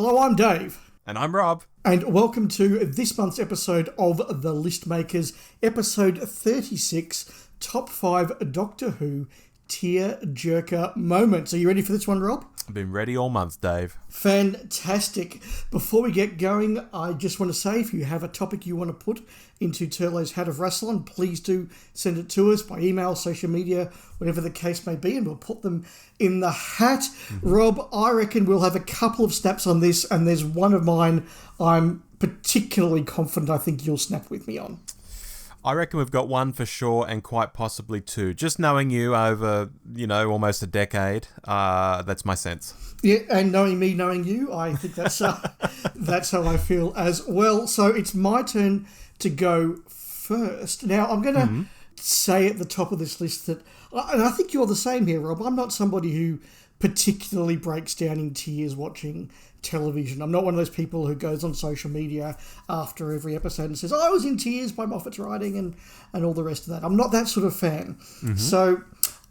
Hello, I'm Dave. And I'm Rob. And welcome to this month's episode of The List Makers, episode 36, Top 5 Doctor Who Tearjerker Moments. Are you ready for this one, Rob? I've been ready all month, Dave. Fantastic. Before we get going, I just want to say if you have a topic you want to put into Turlo's Hat of Rassilon, please do send it to us by email, social media, whatever the case may be, and we'll put them in the hat. Rob, I reckon we'll have a couple of snaps on this, and there's one of mine I'm particularly confident I think you'll snap with me on. I reckon we've got one for sure and quite possibly two. Just knowing you over, almost a decade, that's my sense. Yeah, and knowing me, knowing you, I think that's that's how I feel as well. So it's my turn to go first. Now, I'm going to say at the top of this list that, and I think you're the same here, Rob, I'm not somebody who particularly breaks down in tears watching television. I'm not one of those people who goes on social media after every episode and says, I was in tears by Moffat's writing and all the rest of that. I'm not that sort of fan. So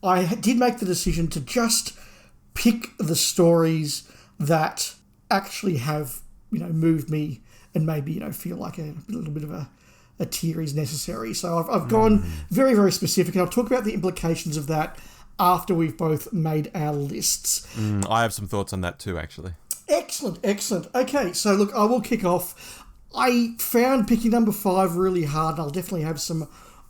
I did make the decision to just pick the stories that actually have, moved me and maybe, feel like a little bit of a tear is necessary. So I've gone very, very specific, and I'll talk about the implications of that after we've both made our lists. I have some thoughts on that too, actually. Excellent. Okay, so look, I will kick off. I found picking number 5 really hard, and I'll definitely have some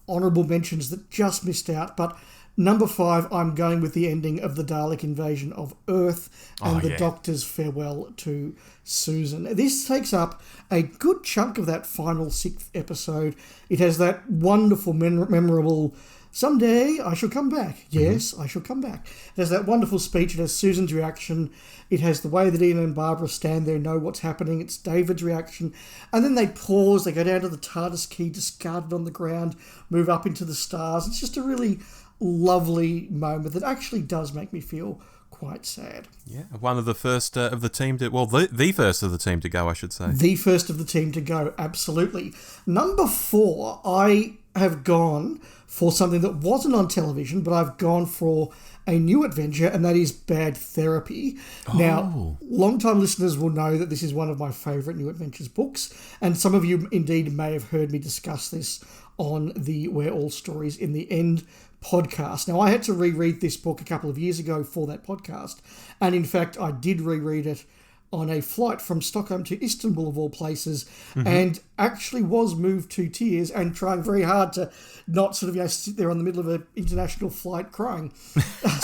honourable mentions that just missed out, but number 5, I'm going with the ending of the Dalek invasion of Earth and the Doctor's farewell to Susan. This takes up a good chunk of that final 6th episode. It has that wonderful, memorable someday I shall come back. Yes, I shall come back. It has that wonderful speech. It has Susan's reaction. It has the way that Ian and Barbara stand there, know what's happening. It's David's reaction. And then they pause. They go down to the TARDIS key, discarded on the ground, move up into the stars. It's just a really lovely moment that actually does make me feel quite sad. Yeah, one of the first of the team to... Well, the first of the team to go, I should say. The first of the team to go, absolutely. Number 4, I have gone for something that wasn't on television, but I've gone for a new adventure, and that is Bad Therapy. Now, long-time listeners will know that this is one of my favourite New Adventures books, and some of you indeed may have heard me discuss this on the Where All Stories in the End podcast. Now, I had to reread this book a couple of years ago for that podcast, and in fact, I did reread it on a flight from Stockholm to Istanbul, of all places, and actually was moved to tears and trying very hard to not sort of sit there on the middle of an international flight crying.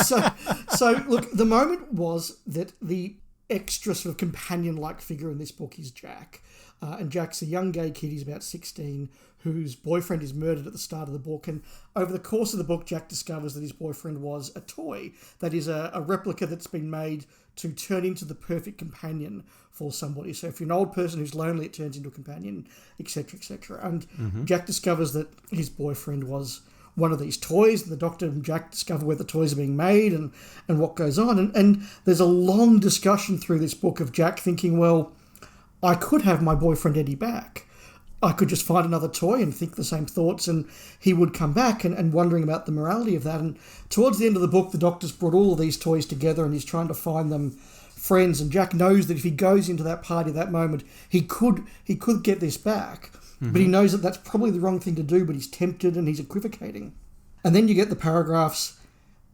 So look, the moment was that the extra sort of companion-like figure in this book is Jack. And Jack's a young gay kid, he's about 16, whose boyfriend is murdered at the start of the book. And over the course of the book, Jack discovers that his boyfriend was a toy. That is a replica that's been made to turn into the perfect companion for somebody. So if you're an old person who's lonely, it turns into a companion, etc., etc. And Jack discovers that his boyfriend was one of these toys, and the Doctor and Jack discover where the toys are being made and what goes on. And there's a long discussion through this book of Jack thinking, well, I could have my boyfriend Eddie back. I could just find another toy and think the same thoughts and he would come back, and wondering about the morality of that. And towards the end of the book, the Doctor's brought all of these toys together and he's trying to find them friends. And Jack knows that if he goes into that party at that moment, he could get this back. But he knows that that's probably the wrong thing to do, but he's tempted and he's equivocating. And then you get the paragraphs,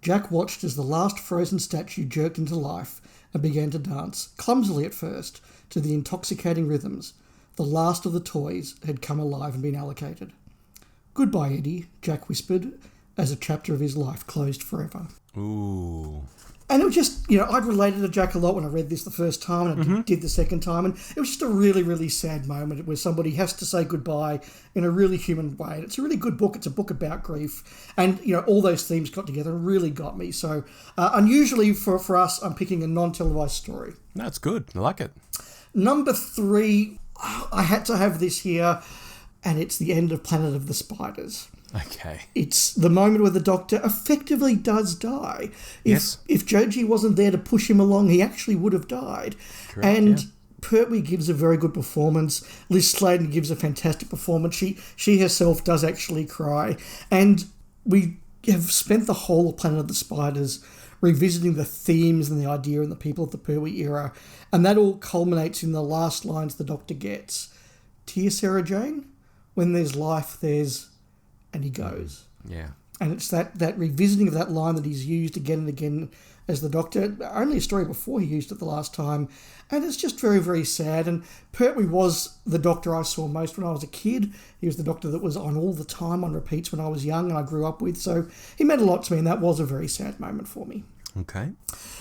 Jack watched as the last frozen statue jerked into life and began to dance, clumsily at first, to the intoxicating rhythms. The last of the toys had come alive and been allocated. Goodbye, Eddie, Jack whispered, as a chapter of his life closed forever. Ooh. And it was just, I'd related to Jack a lot when I read this the first time, and I did the second time, and it was just a really, really sad moment where somebody has to say goodbye in a really human way. And it's a really good book. It's a book about grief, and, all those themes got together and really got me. So, unusually for us, I'm picking a non-televised story. That's good. I like it. Number 3, I had to have this here, and it's the end of Planet of the Spiders. Okay. It's the moment where the Doctor effectively does die. If Joji wasn't there to push him along, he actually would have died. Correct, and Pertwee gives a very good performance. Liz Sladen gives a fantastic performance. She herself does actually cry. And we have spent the whole of Planet of the Spiders revisiting the themes and the idea and the people of the Pertwee era. And that all culminates in the last lines the Doctor gets. Dear Sarah Jane, when there's life, there's... And he goes. Yeah. And it's that revisiting of that line that he's used again and again as the Doctor. Only a story before he used it the last time. And it's just very, very sad. And Pertwee was the Doctor I saw most when I was a kid. He was the Doctor that was on all the time, on repeats when I was young and I grew up with. So he meant a lot to me, and that was a very sad moment for me. Okay.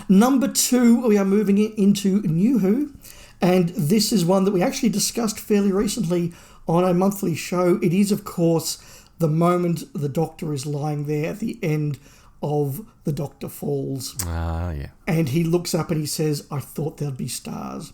Number 2, we are moving into New Who. And this is one that we actually discussed fairly recently on a monthly show. It is, of course, the moment the Doctor is lying there at the end of The Doctor Falls. Ah, yeah. And he looks up and he says, I thought there'd be stars.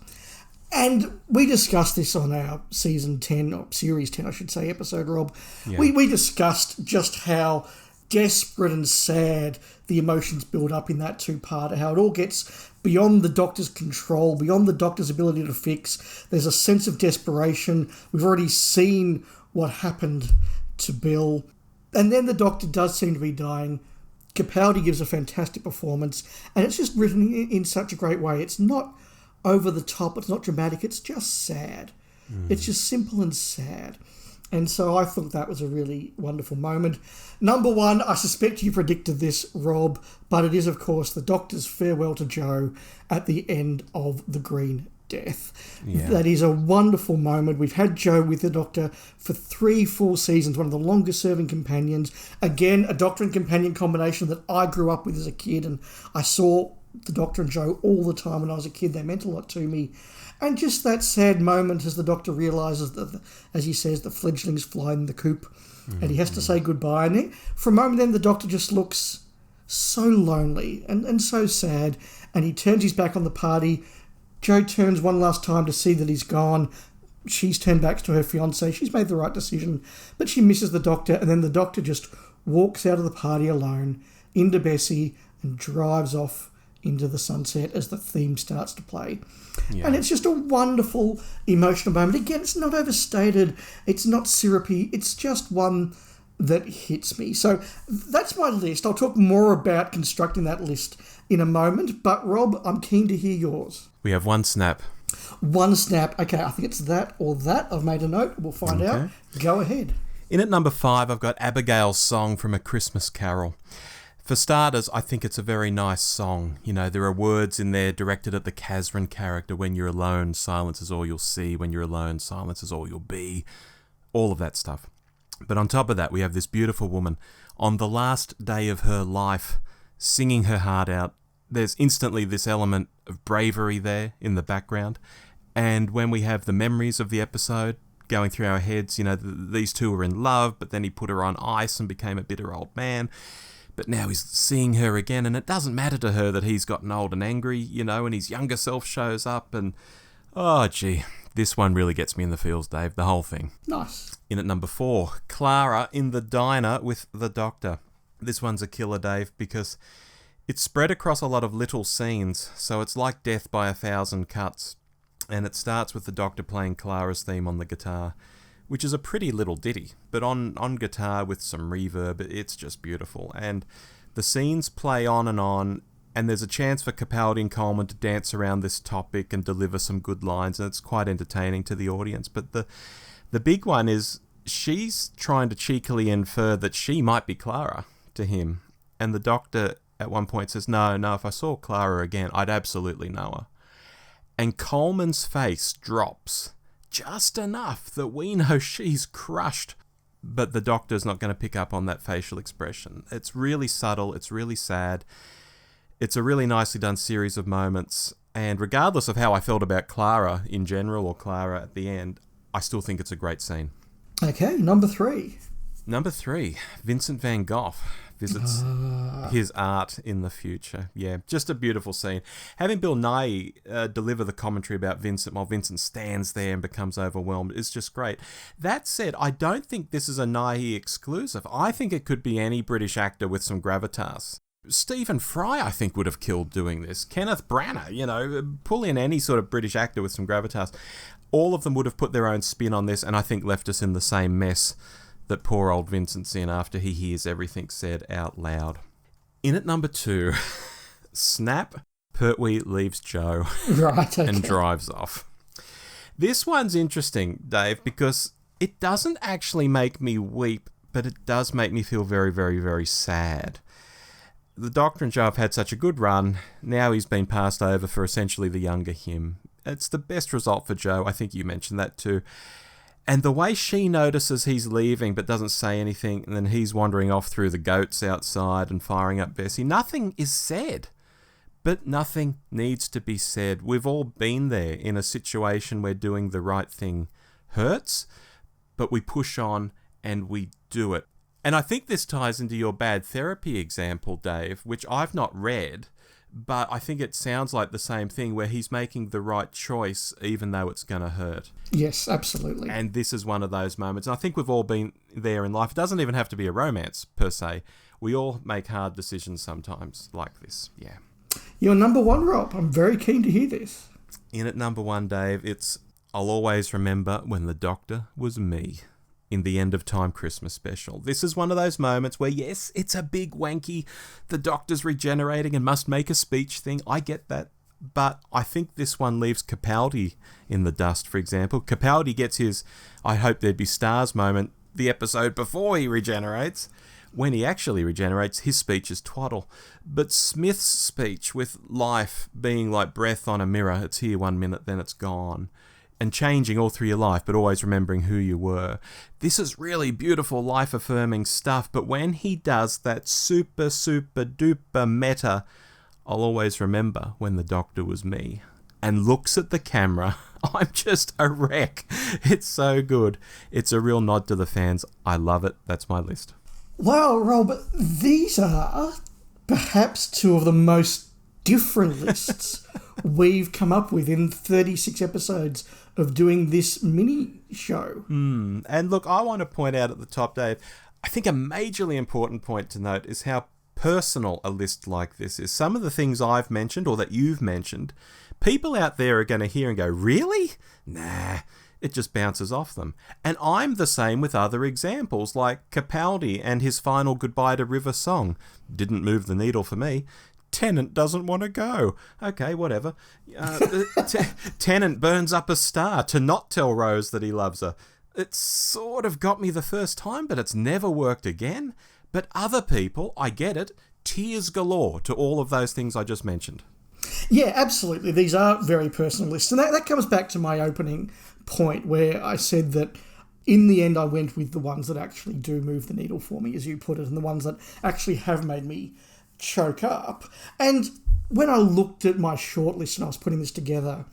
And we discussed this on our season 10, or series 10, I should say, episode, Rob. Yeah. We discussed just how desperate and sad the emotions build up in that two-parter, how it all gets beyond the Doctor's control, beyond the Doctor's ability to fix. There's a sense of desperation. We've already seen what happened to Bill. And then the Doctor does seem to be dying. Capaldi gives a fantastic performance, and it's just written in such a great way. It's not over the top, it's not dramatic, it's just sad. It's just simple and sad. And so I thought that was a really wonderful moment. Number 1, I suspect you predicted this, Rob, but it is, of course, the Doctor's farewell to Jo at the end of The Green Death. Yeah. That is a wonderful moment. We've had Jo with the Doctor for 3 full seasons, one of the longest serving companions. Again, a Doctor and companion combination that I grew up with as a kid, and I saw the Doctor and Jo all the time when I was a kid. They meant a lot to me. And just that sad moment as the Doctor realises that, as he says, the fledglings fly in the coop, and he has to say goodbye. And for a moment then the Doctor just looks so lonely and so sad, and he turns his back on the party. Jo turns one last time to see that he's gone. She's turned back to her fiancé. She's made the right decision, but she misses the Doctor, and then the Doctor just walks out of the party alone into Bessie and drives off into the sunset as the theme starts to play. Yeah. And it's just a wonderful emotional moment. Again, it's not overstated. It's not syrupy. It's just one that hits me. So that's my list. I'll talk more about constructing that list in a moment. But Rob, I'm keen to hear yours. We have one snap. One snap. Okay, I think it's that or that. I've made a note. We'll find out. Go ahead. In at number 5, I've got Abigail's song from A Christmas Carol. For starters, I think it's a very nice song. You know, there are words in there directed at the Kazran character. When you're alone, silence is all you'll see. When you're alone, silence is all you'll be. All of that stuff. But on top of that, we have this beautiful woman on the last day of her life singing her heart out. There's instantly this element of bravery there in the background. And when we have the memories of the episode going through our heads, you know, these two were in love, but then he put her on ice and became a bitter old man. But now he's seeing her again, and it doesn't matter to her that he's gotten old and angry, you know, and his younger self shows up, and oh, gee, this one really gets me in the feels, Dave, the whole thing. Nice. In at number 4, Clara in the diner with the Doctor. This one's a killer, Dave, because it's spread across a lot of little scenes, so it's like death by 1,000 cuts, and it starts with the Doctor playing Clara's theme on the guitar, which is a pretty little ditty, but on guitar with some reverb, it's just beautiful. And the scenes play on, and there's a chance for Capaldi and Coleman to dance around this topic and deliver some good lines, and it's quite entertaining to the audience. But the big one is she's trying to cheekily infer that she might be Clara to him, and the Doctor at one point says, no, if I saw Clara again, I'd absolutely know her. And Coleman's face drops just enough that we know she's crushed, but the Doctor's not going to pick up on that facial expression. It's really subtle, it's really sad, it's a really nicely done series of moments, and regardless of how I felt about Clara in general or Clara at the end, I still think it's a great scene. Okay, number 3. Number 3, Vincent van Gogh visits his art in the future. Yeah, just a beautiful scene. Having Bill Nighy deliver the commentary about Vincent while Vincent stands there and becomes overwhelmed is just great. That said, I don't think this is a Nighy exclusive. I think it could be any British actor with some gravitas. Stephen Fry, I think, would have killed doing this. Kenneth Branagh, you know, pull in any sort of British actor with some gravitas. All of them would have put their own spin on this, and I think left us in the same mess that poor old Vincent's in after he hears everything said out loud. In at number 2, snap, Pertwee leaves Joe Right, okay. and drives off. This one's interesting, Dave, because it doesn't actually make me weep, but it does make me feel very, very, very sad. The Doctor and Joe have had such a good run. Now he's been passed over for essentially the younger him. It's the best result for Joe. I think you mentioned that too. And the way she notices he's leaving but doesn't say anything, and then he's wandering off through the goats outside and firing up Bessie. Nothing is said. But nothing needs to be said. We've all been there in a situation where doing the right thing hurts, but we push on and we do it. And I think this ties into your bad therapy example, Dave, which I've not read, but I think it sounds like the same thing where he's making the right choice even though it's going to hurt. Yes, absolutely. And this is one of those moments. And I think we've all been there in life. It doesn't even have to be a romance per se. We all make hard decisions sometimes like this. Yeah. You're number one, Rob. I'm very keen to hear this. In at number one, Dave, it's I'll Always Remember When the Doctor Was Me in the End of Time Christmas special. This is one of those moments where, yes, it's a big wanky, the Doctor's regenerating and must make a speech thing. I get that. But I think this one leaves Capaldi in the dust, for example. Capaldi gets his I Hope There'd Be Stars moment the episode before he regenerates. When he actually regenerates, his speech is twaddle. But Smith's speech, with life being like breath on a mirror, it's here 1 minute, then it's gone, and changing all through your life, but always remembering who you were. This is really beautiful, life-affirming stuff, but when he does that super, super duper meta, I'll always remember when the Doctor was me, and looks at the camera, I'm just a wreck. It's so good. It's a real nod to the fans. I love it. That's my list. Well, Rob, these are perhaps two of the most different lists we've come up with in 36 episodes of doing this mini show. And look, I want to point out at the top, Dave, I think a majorly important point to note is how personal a list like this is. Some of the things I've mentioned or that you've mentioned, people out there are going to hear and go, really? Nah. It just bounces off them. And I'm the same with other examples, like Capaldi and his final Goodbye to River song. Didn't move the needle for me. Tennant doesn't want to go. Okay, whatever. Tennant burns up a star to not tell Rose that he loves her. It sort of got me the first time, but it's never worked again. But other people, I get it, tears galore to all of those things I just mentioned. Yeah, absolutely. These are very personal lists. And that comes back to my opening point where I said that in the end I went with the ones that actually do move the needle for me, as you put it, and the ones that actually have made me choke up. And when I looked at my shortlist and I was putting this together,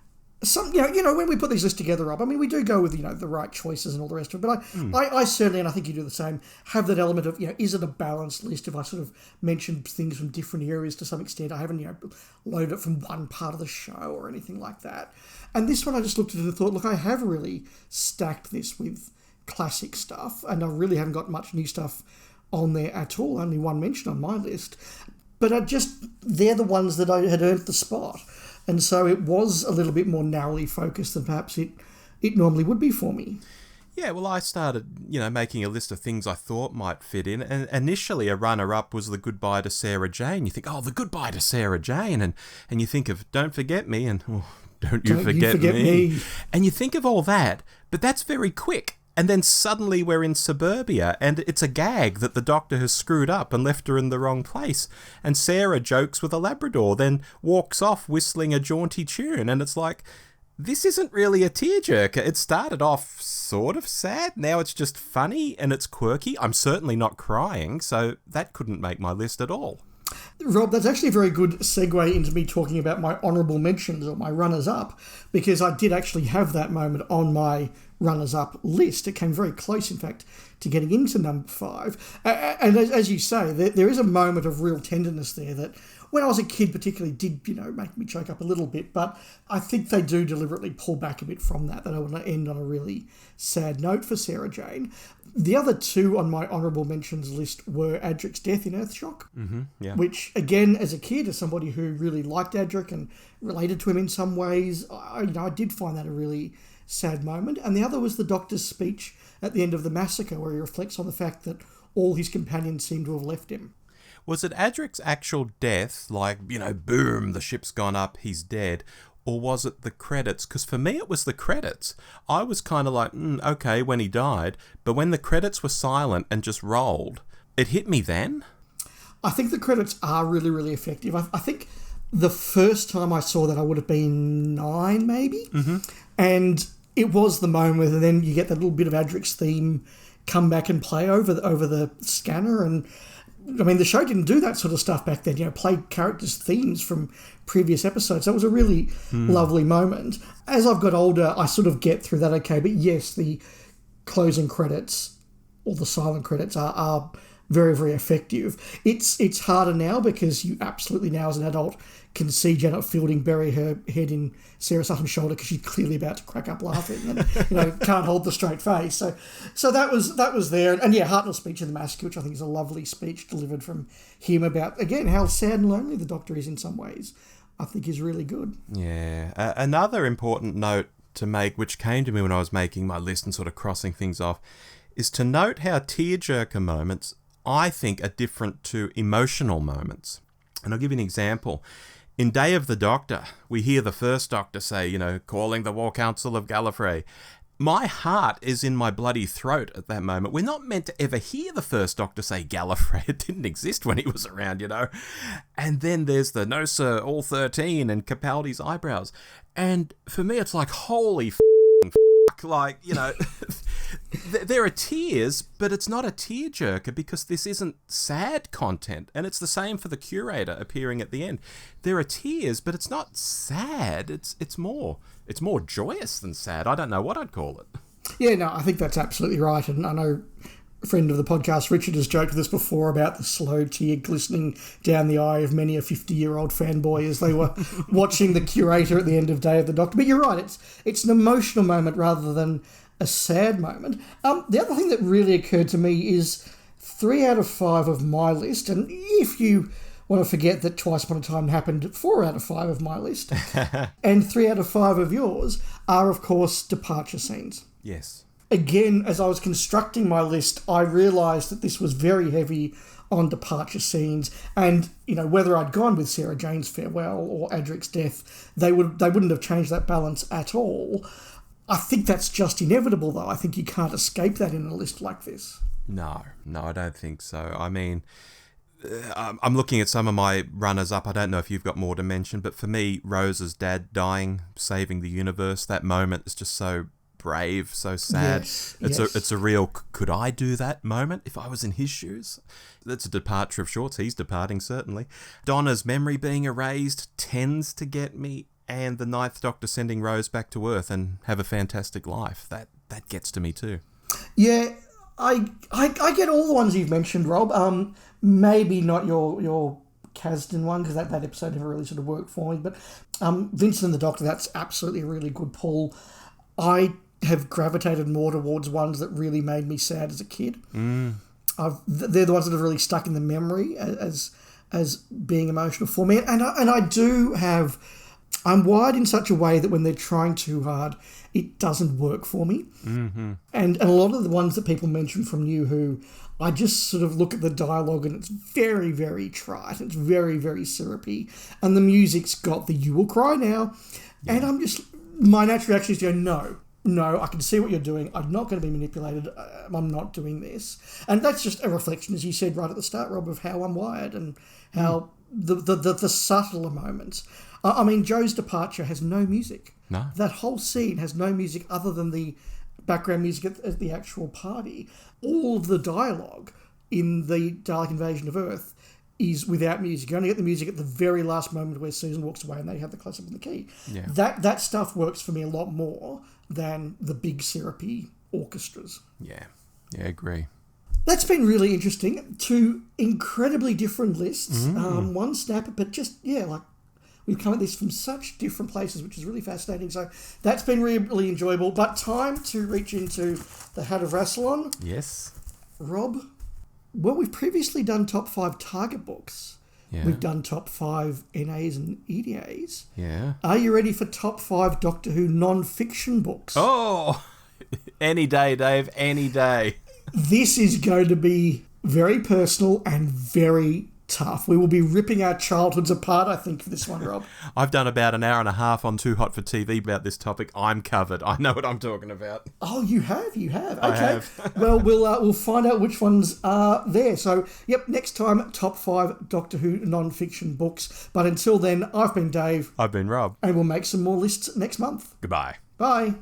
when we put these lists together up, I mean, we do go with, the right choices and all the rest of it. But I certainly, and I think you do the same, have that element of, is it a balanced list? If I sort of mentioned things from different areas to some extent, I haven't, loaded it from one part of the show or anything like that. And this one, I just looked at it and thought, look, I have really stacked this with classic stuff, and I really haven't got much new stuff on there at all. Only one mention on my list. But they're the ones that I had earned the spot. And so it was a little bit more narrowly focused than perhaps it normally would be for me. Yeah, well, I started, making a list of things I thought might fit in. And initially, a runner-up was the Goodbye to Sarah Jane. You think, oh, the Goodbye to Sarah Jane. And you think of Don't Forget Me and Don't You Forget Me. And you think of all that, but that's very quick. And then suddenly we're in suburbia, and it's a gag that the Doctor has screwed up and left her in the wrong place. And Sarah jokes with a Labrador, then walks off whistling a jaunty tune, and it's like, this isn't really a tearjerker. It started off sort of sad, now it's just funny and it's quirky. I'm certainly not crying, so that couldn't make my list at all. Rob, that's actually a very good segue into me talking about my honourable mentions or my runners-up, because I did actually have that moment on my runners-up list. It came very close, in fact, to getting into number 5. And as you say, there is a moment of real tenderness there that, when I was a kid particularly, did, make me choke up a little bit. But I think they do deliberately pull back a bit from that I want to end on a really sad note for Sarah Jane. The other two on my honourable mentions list were Adric's death in Earthshock, which, again, as a kid, as somebody who really liked Adric and related to him in some ways, I did find that a really sad moment. And the other was the Doctor's speech at the end of the massacre, where he reflects on the fact that all his companions seem to have left him. Was it Adric's actual death, like, boom, the ship's gone up, he's dead? Or was it the credits? Because for me, it was the credits. I was kind of like, okay, when he died. But when the credits were silent and just rolled, it hit me then. I think the credits are really, really effective. I think the first time I saw that I would have been 9, maybe. Mm-hmm. And it was the moment where then you get that little bit of Adric's theme come back and play over the scanner. And I mean, the show didn't do that sort of stuff back then, play characters' themes from previous episodes. That was a really lovely moment. As I've got older, I sort of get through that okay. But yes, the closing credits or the silent credits are very, very effective. It's harder now because you absolutely now as an adult can see Janet Fielding bury her head in Sarah Sutton's shoulder because she's clearly about to crack up laughing and can't hold the straight face. So that was there. And yeah, Hartnell's speech in the massacre, which I think is a lovely speech delivered from him about, again, how sad and lonely the Doctor is in some ways, I think is really good. Yeah. Another important note to make, which came to me when I was making my list and sort of crossing things off, is to note how tearjerker moments, I think, are different to emotional moments. And I'll give you an example. In Day of the Doctor, we hear the first Doctor say, calling the War Council of Gallifrey. My heart is in my bloody throat at that moment. We're not meant to ever hear the first Doctor say Gallifrey. It didn't exist when he was around, And then there's the no sir, all 13 and Capaldi's eyebrows. And for me, it's like, holy fuck, like, there are tears, but it's not a tearjerker because this isn't sad content. And it's the same for the curator appearing at the end. There are tears, but it's not sad. It's more joyous than sad. I don't know what I'd call it. Yeah, no, I think that's absolutely right. And I know a friend of the podcast, Richard, has joked with us before about the slow tear glistening down the eye of many a 50-year-old fanboy as they were watching the curator at the end of Day of the Doctor. But you're right, it's an emotional moment rather than a sad moment. The other thing that really occurred to me is 3 out of 5 of my list, and if you want to forget that Twice Upon a Time happened, 4 out of 5 of my list, and 3 out of 5 of yours are, of course, departure scenes. Yes. Again, as I was constructing my list, I realised that this was very heavy on departure scenes, and whether I'd gone with Sarah Jane's farewell or Adric's death, they wouldn't have changed that balance at all. I think that's just inevitable, though. I think you can't escape that in a list like this. No, I don't think so. I mean, I'm looking at some of my runners-up. I don't know if you've got more to mention, but for me, Rose's dad dying, saving the universe, that moment is just so brave, so sad. Yes. It's a real, could I do that moment if I was in his shoes? That's a departure of sorts. He's departing, certainly. Donna's memory being erased tends to get me, and the Ninth Doctor sending Rose back to Earth and have a fantastic life. That gets to me too. Yeah, I get all the ones you've mentioned, Rob. Maybe not your Kasdan one, because that episode never really sort of worked for me. But Vincent and the Doctor, that's absolutely a really good pull. I have gravitated more towards ones that really made me sad as a kid. They're the ones that have really stuck in the memory as being emotional for me. And I do have... I'm wired in such a way that when they're trying too hard, it doesn't work for me. Mm-hmm. And a lot of the ones that people mention from New Who, I just sort of look at the dialogue and it's very, very trite. It's very, very syrupy. And the music's got the "you will cry now." Yeah. And I'm just... My natural reaction is to go, no, I can see what you're doing. I'm not going to be manipulated. I'm not doing this. And that's just a reflection, as you said right at the start, Rob, of how I'm wired and how the subtler moments... I mean, Joe's departure has no music. No. That whole scene has no music other than the background music at the actual party. All of the dialogue in the Dalek Invasion of Earth is without music. You only get the music at the very last moment where Susan walks away and they have the close-up on the key. Yeah. That stuff works for me a lot more than the big syrupy orchestras. Yeah, agree. That's been really interesting. 2 incredibly different lists. One snapper, but just, we've come at this from such different places, which is really fascinating. So that's been really enjoyable. But time to reach into the hat of Rassilon. Yes. Rob, well, we've previously done top 5 target books. Yeah. We've done top 5 NAs and EDAs. Yeah. Are you ready for top 5 Doctor Who non-fiction books? Oh, any day, Dave, any day. This is going to be very personal and very tough. We will be ripping our childhoods apart, I think, for this one, Rob. I've done about an hour and a half on Too Hot for TV about this topic. I'm covered. I know what I'm talking about. Oh, you have? You have? Okay. I have. Well, we'll find out which ones are there. So, yep, next time, top 5 Doctor Who non-fiction books. But until then, I've been Dave. I've been Rob. And we'll make some more lists next month. Goodbye. Bye.